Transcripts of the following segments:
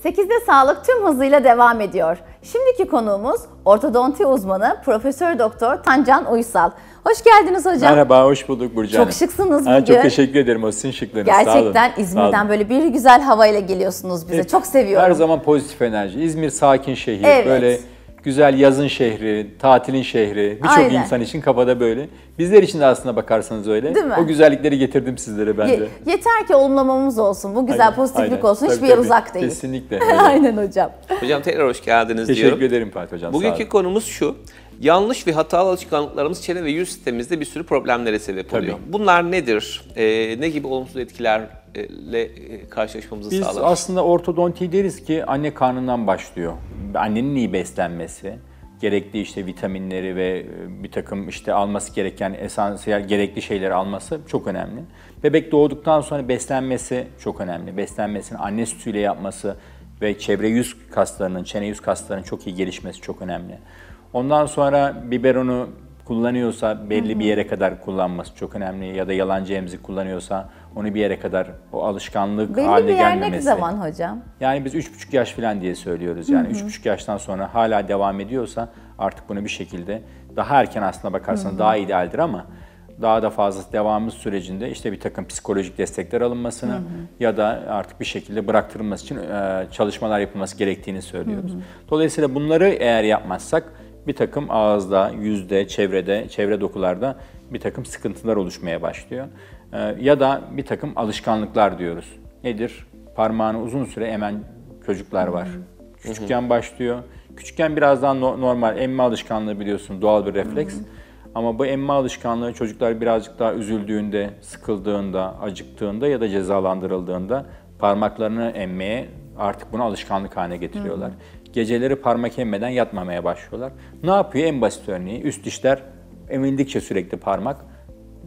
8'de Sağlık tüm hızıyla devam ediyor. Şimdiki konuğumuz ortodonti uzmanı Profesör Doktor Tancan Uysal. Hoş geldiniz hocam. Merhaba, hoş bulduk Burcu Hanım. Çok şıksınız bugün. Çok teşekkür ederim o sizin şıklarınız. Gerçekten İzmir'den böyle bir güzel havayla geliyorsunuz bize. Evet, çok seviyorum. Her zaman pozitif enerji. İzmir sakin şehir. Evet. Böyle güzel yazın şehri, tatilin şehri. Birçok insan için kafada böyle. Bizler için de aslında bakarsanız öyle. Değil mi? O güzellikleri getirdim sizlere ben de. Yeter ki olumlamamız olsun. Bu güzel pozitiflik olsun. Tabii, Hiçbir yer uzak değil. Kesinlikle. Aynen hocam. Hocam tekrar hoş geldiniz diyorum. Teşekkür ederim Fatih Hocam. Bugünkü konumuz şu. Yanlış ve hatalı alışkanlıklarımız çene ve yüz sistemimizde bir sürü problemlere sebep oluyor. Bunlar nedir? Ne gibi olumsuz etkilerle karşılaşmamızı sağlar? Biz aslında ortodonti deriz ki anne karnından başlıyor. Annenin iyi beslenmesi, gerekli işte vitaminleri ve bir takım işte alması gereken esansiyel gerekli şeyleri alması çok önemli. Bebek doğduktan sonra beslenmesi çok önemli. Beslenmesini anne sütüyle yapması ve çevre yüz kaslarının, çene yüz kaslarının çok iyi gelişmesi çok önemli. Ondan sonra biberonu kullanıyorsa belli bir yere kadar kullanması çok önemli. Ya da yalancı emzik kullanıyorsa onu bir yere kadar o alışkanlık haline gelmemesi. Belli bir yer ne zaman hocam? Yani biz 3,5 yaş falan diye söylüyoruz. Yani 3,5 yaştan sonra hala devam ediyorsa artık bunu bir şekilde daha erken aslına bakarsanız daha idealdir ama daha da fazla devamı sürecinde işte bir takım psikolojik destekler alınmasını ya da artık bir şekilde bıraktırılması için çalışmalar yapılması gerektiğini söylüyoruz. Dolayısıyla bunları eğer yapmazsak bir takım ağızda, yüzde, çevre dokularda bir takım sıkıntılar oluşmaya başlıyor. Ya da bir takım alışkanlıklar diyoruz. Nedir? Parmağını uzun süre emen çocuklar var. Küçükken başlıyor. Küçükken biraz daha normal emme alışkanlığı biliyorsun doğal bir refleks. Ama bu emme alışkanlığı çocuklar birazcık daha üzüldüğünde, sıkıldığında, acıktığında ya da cezalandırıldığında parmaklarını emmeye artık bunu alışkanlık haline getiriyorlar. Geceleri parmak emmeden yatmamaya başlıyorlar. Ne yapıyor? En basit örneği üst dişler emildikçe sürekli parmak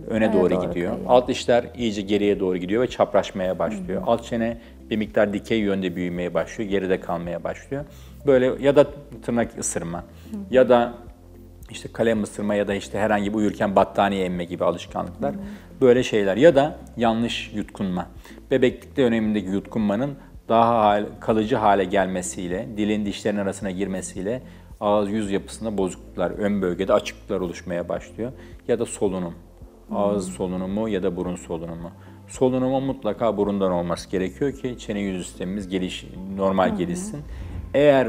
öne doğru gidiyor. Kayıyor. Alt dişler iyice geriye doğru gidiyor ve çapraşmaya başlıyor. Alt çene bir miktar dikey yönde büyümeye başlıyor, geride kalmaya başlıyor. Böyle ya da tırnak ısırma ya da işte kalem ısırma ya da işte herhangi bir uyurken battaniye emme gibi alışkanlıklar. Böyle şeyler ya da yanlış yutkunma. Bebeklikte dönemindeki yutkunmanın daha kalıcı hale gelmesiyle, dilin dişlerin arasına girmesiyle ağız yüz yapısında bozukluklar, ön bölgede açıklıklar oluşmaya başlıyor. Ya da solunum, ağız solunumu ya da burun solunumu. Solunumu mutlaka burundan olması gerekiyor ki çene yüz sistemimiz normal gelişsin. Eğer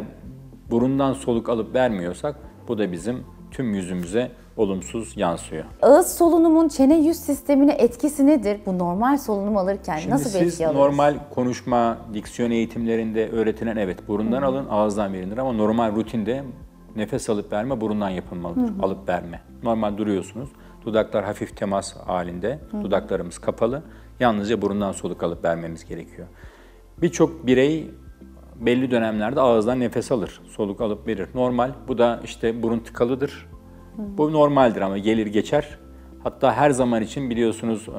burundan soluk alıp vermiyorsak bu da bizim tüm yüzümüze olumsuz yansıyor. Ağız solunumun çene yüz sistemine etkisi nedir? Bu normal solunum alırken şimdi nasıl bir etki alırız? Normal konuşma, diksiyon eğitimlerinde öğretilen evet burundan alın, ağızdan verilir ama normal rutinde nefes alıp verme burundan yapılmalıdır. Alıp verme. Normal duruyorsunuz. Dudaklar hafif temas halinde, dudaklarımız kapalı. Yalnızca burundan soluk alıp vermemiz gerekiyor. Birçok birey belli dönemlerde ağızdan nefes alır, soluk alıp verir. Normal, bu da işte burun tıkalıdır. Bu normaldir ama gelir geçer. Hatta her zaman için biliyorsunuz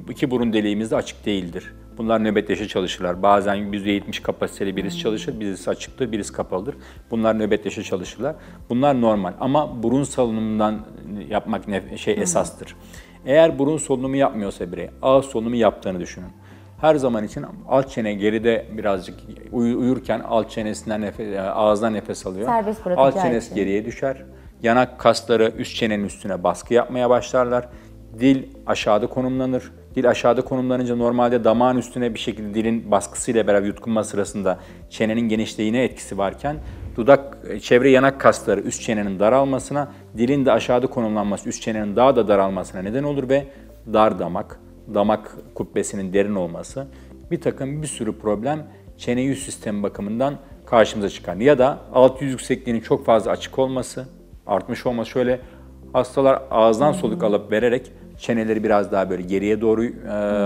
iki burun deliğimiz de açık değildir. Bunlar nöbetleşe çalışırlar. Bazen %70 kapasiteli birisi çalışır, birisi açıktır, birisi kapalıdır. Bunlar nöbetleşe çalışırlar. Bunlar normal ama burun solunumundan yapmak esastır. Eğer burun solunumu yapmıyorsa birey, ağız solunumu yaptığını düşünün. Her zaman için alt çene geride birazcık uyurken alt çenesinden ağızdan nefes alıyor. Alt çenesi geriye düşer. Yanak kasları üst çenenin üstüne baskı yapmaya başlarlar. Dil aşağıda konumlanır. Dil aşağıda konumlanınca normalde damağın üstüne bir şekilde dilin baskısıyla beraber yutkunma sırasında çenenin genişliğine etkisi varken çevre yanak kasları üst çenenin daralmasına, dilin de aşağıda konumlanması üst çenenin daha da daralmasına neden olur ve dar damak kubbesinin derin olması bir sürü problem çene yüz sistemi bakımından karşımıza çıkar. Ya da alt yüz yüksekliğinin çok fazla açık olması, artmış olması şöyle hastalar ağızdan soluk alıp vererek çeneleri biraz daha böyle geriye doğru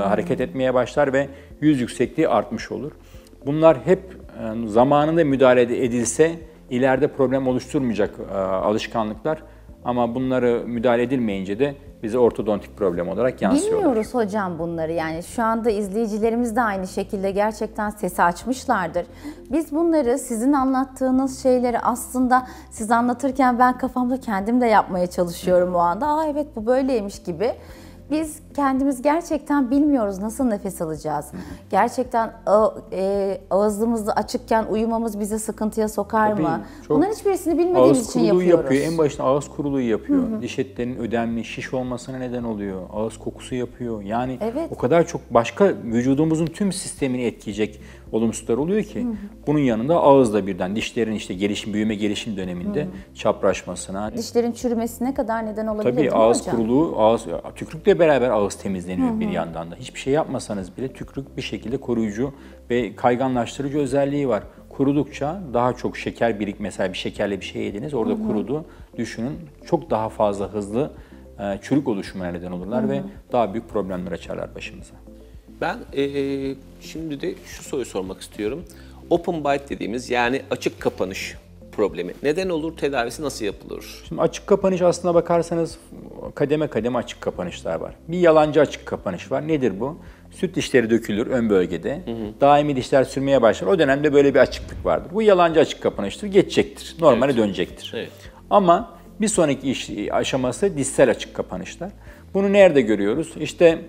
hareket etmeye başlar ve yüz yüksekliği artmış olur. Bunlar hep zamanında müdahale edilse ileride problem oluşturmayacak alışkanlıklar ama bunları müdahale edilmeyince de bize ortodontik problem olarak yansıyorlar. Bilmiyoruz hocam bunları, yani şu anda izleyicilerimiz de aynı şekilde gerçekten sesi açmışlardır. Biz bunları, sizin anlattığınız şeyleri aslında siz anlatırken ben kafamda kendim de yapmaya çalışıyorum o anda. Evet bu böyleymiş gibi. Biz kendimiz gerçekten bilmiyoruz nasıl nefes alacağız. Gerçekten ağzımızda açıkken uyumamız bize sıkıntıya sokar mı? Bunların hiçbirisini bilmediğimiz için yapıyoruz. Ağız kuruluğu yapıyor. En başta ağız kuruluğu yapıyor. Diş etlerinin ödemli, şiş olmasına neden oluyor. Ağız kokusu yapıyor. Yani o kadar çok başka vücudumuzun tüm sistemini etkileyecek olumsuzlar oluyor ki bunun yanında ağızda birden dişlerin işte büyüme gelişim döneminde çapraşmasına. Dişlerin çürümesine kadar neden olabilir. Tabii ağız kuruluğu, tükrükle beraber ağız temizleniyor bir yandan da. Hiçbir şey yapmasanız bile tükrük bir şekilde koruyucu ve kayganlaştırıcı özelliği var. Kurudukça daha çok şeker mesela bir şekerle bir şey yediniz, orada kurudu. Düşünün çok daha fazla hızlı çürük oluşumuna neden olurlar ve daha büyük problemler açarlar başımıza. Ben şimdi de şu soruyu sormak istiyorum. Open bite dediğimiz yani açık kapanış problemi neden olur, tedavisi nasıl yapılır? Şimdi açık kapanış aslına bakarsanız kademe kademe açık kapanışlar var. Bir yalancı açık kapanış var. Nedir bu? Süt dişleri dökülür ön bölgede. Daimi dişler sürmeye başlar. O dönemde böyle bir açıklık vardır. Bu yalancı açık kapanıştır. Geçecektir. Normale dönecektir. Evet. Ama bir sonraki aşaması dişsel açık kapanışlar. Bunu nerede görüyoruz? İşte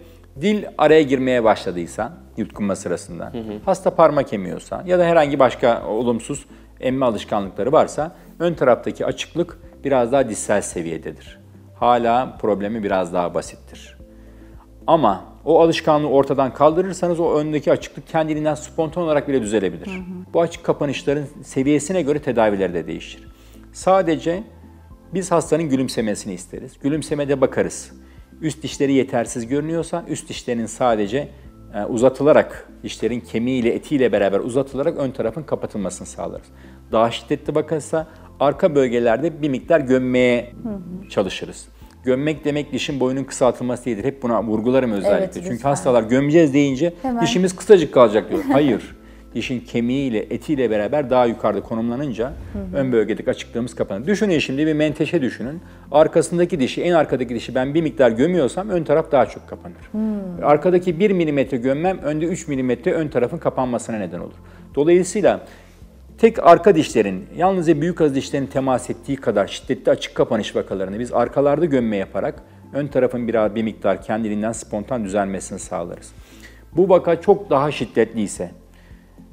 dil araya girmeye başladıysa yutkunma sırasında, hasta parmak emiyorsa ya da herhangi başka olumsuz emme alışkanlıkları varsa ön taraftaki açıklık biraz daha dişsel seviyededir. Hala problemi biraz daha basittir. Ama o alışkanlığı ortadan kaldırırsanız o öndeki açıklık kendiliğinden spontan olarak bile düzelebilir. Bu açık kapanışların seviyesine göre tedavileri de değişir. Sadece biz hastanın gülümsemesini isteriz. Gülümsemede bakarız. Üst dişleri yetersiz görünüyorsa üst dişlerin sadece uzatılarak, dişlerin kemiğiyle, etiyle beraber uzatılarak ön tarafın kapatılmasını sağlarız. Daha şiddetli bakılsa arka bölgelerde bir miktar gömmeye çalışırız. Gömmek demek dişin boyunun kısaltılması değildir. Hep buna vurgularım özellikle. Evet, çünkü hastalar gömeceğiz deyince dişimiz kısacık kalacak diyor. Hayır. Dişin kemiğiyle, etiyle beraber daha yukarıda konumlanınca ön bölgedeki açıklığımız kapanır. Düşünün şimdi bir menteşe düşünün. Arkasındaki dişi, en arkadaki dişi ben bir miktar gömüyorsam ön taraf daha çok kapanır. Arkadaki 1 milimetre gömmem önde 3 milimetre ön tarafın kapanmasına neden olur. Dolayısıyla tek arka dişlerin, yalnızca büyük ağız dişlerin temas ettiği kadar şiddetli açık kapanış vakalarını biz arkalarda gömme yaparak ön tarafın bir miktar kendiliğinden spontan düzelmesini sağlarız. Bu vaka çok daha şiddetliyse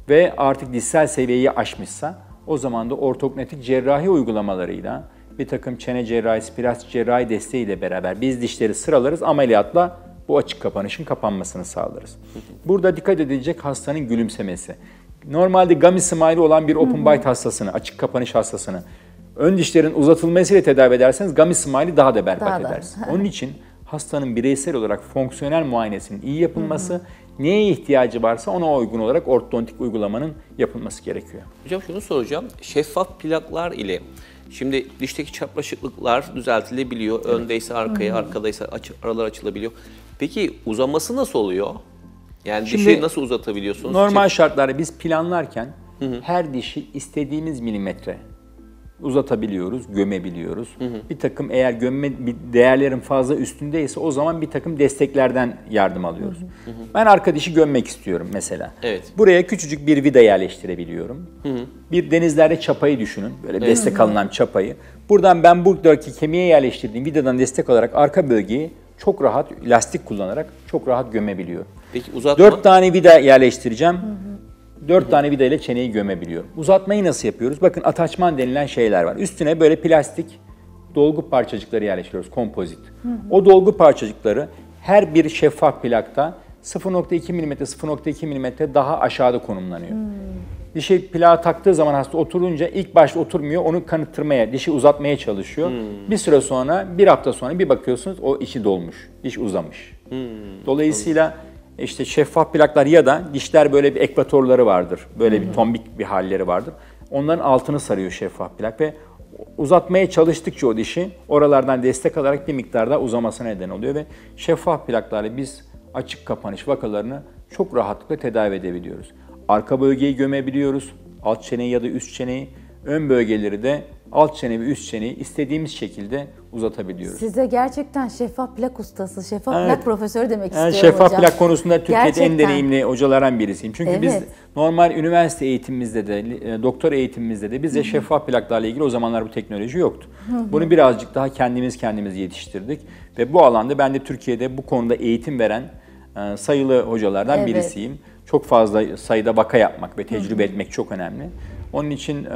ve artık dişsel seviyeyi aşmışsa o zaman da ortognatik cerrahi uygulamalarıyla bir takım çene cerrahisi, plastik cerrahi desteğiyle beraber biz dişleri sıralarız, ameliyatla bu açık kapanışın kapanmasını sağlarız. Burada dikkat edilecek hastanın gülümsemesi. Normalde gummy smile olan bir open bite hastasını, açık kapanış hastasını ön dişlerin uzatılmasıyla tedavi ederseniz gummy smile'i daha da berbat edersiniz. Onun için hastanın bireysel olarak fonksiyonel muayenesinin iyi yapılması, neye ihtiyacı varsa ona uygun olarak ortodontik uygulamanın yapılması gerekiyor. Hocam şunu soracağım. Şeffaf plaklar ile şimdi dişteki çapraşıklıklar düzeltilebiliyor. Evet. Öndeyse arkaya, arkadaysa aralar açılabiliyor. Peki uzaması nasıl oluyor? Yani şimdi, dişi nasıl uzatabiliyorsunuz? Normal şartlarda biz planlarken her dişi istediğimiz milimetre uzatabiliyoruz, gömebiliyoruz. Bir takım eğer gömme değerlerin fazla üstündeyse o zaman bir takım desteklerden yardım alıyoruz. Ben arka dişi gömmek istiyorum mesela. Evet. Buraya küçücük bir vida yerleştirebiliyorum. Bir denizlerde çapayı düşünün, böyle destek alınan çapayı. Buradan ben buradaki kemiğe yerleştirdiğim vidadan destek olarak arka bölgeyi çok rahat lastik kullanarak çok rahat gömebiliyorum. Peki uzatma? 4 tane vida yerleştireceğim. 4 tane vida ile çeneyi gömebiliyorum. Uzatmayı nasıl yapıyoruz? Bakın ataçman denilen şeyler var. Üstüne böyle plastik dolgu parçacıkları yerleştiriyoruz, kompozit. O dolgu parçacıkları her bir şeffaf plakta 0.2 mm, 0.2 mm daha aşağıda konumlanıyor. Dişi plağı taktığı zaman hasta oturunca ilk başta oturmuyor, onu kanıttırmaya, dişi uzatmaya çalışıyor. Bir süre sonra, bir hafta sonra bir bakıyorsunuz o içi dolmuş, diş uzamış. Dolayısıyla işte şeffaf plaklar ya da dişler böyle bir ekvatorları vardır. Böyle bir tombik bir halleri vardır. Onların altını sarıyor şeffaf plak ve uzatmaya çalıştıkça o dişi oralardan destek alarak bir miktar daha uzamasına neden oluyor ve şeffaf plaklarla biz açık kapanış vakalarını çok rahatlıkla tedavi edebiliyoruz. Arka bölgeyi gömebiliyoruz. Alt çeneyi ya da üst çeneyi, ön bölgeleri de alt çene ve üst çeneyi istediğimiz şekilde uzatabiliyoruz. Size gerçekten şeffaf plak ustası, şeffaf Evet. plak profesörü demek Yani istiyorum şeffaf hocam. plak konusunda Türkiye'de Gerçekten. en deneyimli hocalardan birisiyim. Çünkü biz Evet. normal üniversite eğitimimizde de, doktor eğitimimizde de bize şeffaf plaklarla ilgili o zamanlar bu teknoloji yoktu. Bunu birazcık daha kendimiz yetiştirdik. Ve bu alanda ben de Türkiye'de bu konuda eğitim veren sayılı hocalardan Evet. birisiyim. Çok fazla sayıda vaka yapmak ve tecrübe etmek çok önemli. Onun için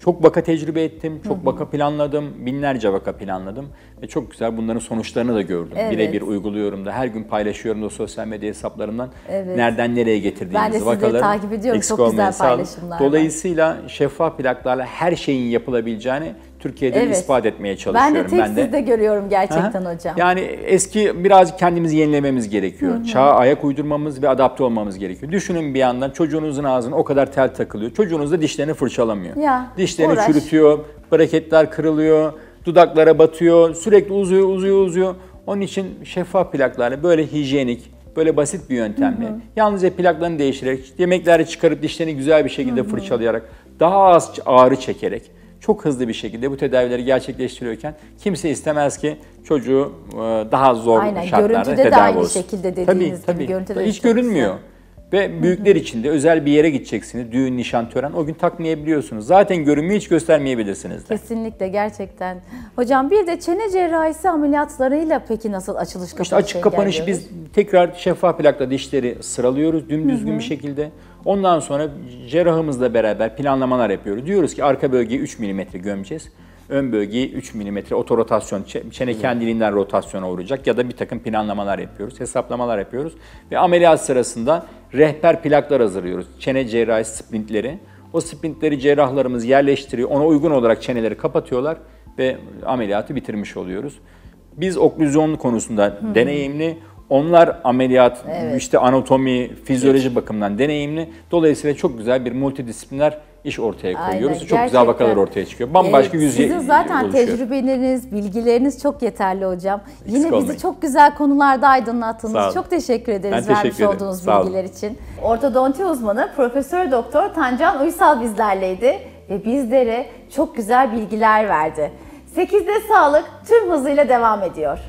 çok vaka tecrübe ettim, çok vaka planladım, binlerce vaka planladım ve çok güzel bunların sonuçlarını da gördüm. Evet. Birebir uyguluyorum da, her gün paylaşıyorum da sosyal medya hesaplarımdan Evet. nereden nereye Ben de getirdiğimizi sizleri vakaları. takip ediyorum, eksik çok güzel olmayın, sağ olun. paylaşımlar var. Dolayısıyla şeffaf plaklarla her şeyin yapılabileceğini Türkiye'de Evet. ispat etmeye Ben çalışıyorum. de tek sizde görüyorum gerçekten Aha. hocam. Yani birazcık kendimizi yenilememiz gerekiyor. Çağa ayak uydurmamız ve adapte olmamız gerekiyor. Düşünün bir yandan çocuğunuzun ağzına o kadar tel takılıyor. Çocuğunuz da dişlerini fırçalamıyor. Ya, Dişlerini uğraş. çürütüyor, braketler kırılıyor, dudaklara batıyor, sürekli uzuyor. Onun için şeffaf plaklarla böyle hijyenik, böyle basit bir yöntemle yalnızca plaklarını değiştirerek, yemekleri çıkarıp dişlerini güzel bir şekilde fırçalayarak, daha az ağrı çekerek, çok hızlı bir şekilde bu tedavileri gerçekleştiriyorken kimse istemez ki çocuğu daha zor Aynen, şartlarda görüntüde de tedavi aynı olsun. şekilde dediğiniz gibi, görüntüde de Hiç çok görünmüyor. Ve büyükler için de özel bir yere gideceksiniz, düğün, nişan, tören, o gün takmayabiliyorsunuz. Zaten görünmüyor, hiç göstermeyebilirsiniz de. Kesinlikle, gerçekten. Hocam bir de çene cerrahisi ameliyatlarıyla peki nasıl açılış kapanış İşte açık kapanışı engelliyoruz? biz tekrar şeffaf plakla dişleri sıralıyoruz dümdüzgün bir şekilde. Ondan sonra cerrahımızla beraber planlamalar yapıyoruz. Diyoruz ki arka bölgeyi 3 mm gömeceğiz. Ön bölgeyi 3 mm otorotasyon, çene kendiliğinden rotasyona uğrayacak ya da bir takım planlamalar yapıyoruz, hesaplamalar yapıyoruz. Ve ameliyat sırasında rehber plaklar hazırlıyoruz. Çene cerrahisi sprintleri. O sprintleri cerrahlarımız yerleştiriyor. Ona uygun olarak çeneleri kapatıyorlar ve ameliyatı bitirmiş oluyoruz. Biz oklüzyon konusunda deneyimli, onlar ameliyat, işte anatomi, fizyoloji bakımından deneyimli. Dolayısıyla çok güzel bir multidisipliner iş ortaya koyuyoruz. Aynen, çok güzel vakalar ortaya çıkıyor. Bambaşka yüz Sizin zaten oluşuyor. tecrübeleriniz, bilgileriniz çok yeterli hocam. Yine bizi olmayın. çok güzel konularda Sağ aydınlattınız. olun. Çok teşekkür ederiz Ben vermiş teşekkür ederim. olduğunuz Sağ olun. bilgiler için. Ortodonti uzmanı Profesör Doktor Tancan Uysal bizlerleydi ve bizlere çok güzel bilgiler verdi. 8'de sağlık tüm hızıyla devam ediyor.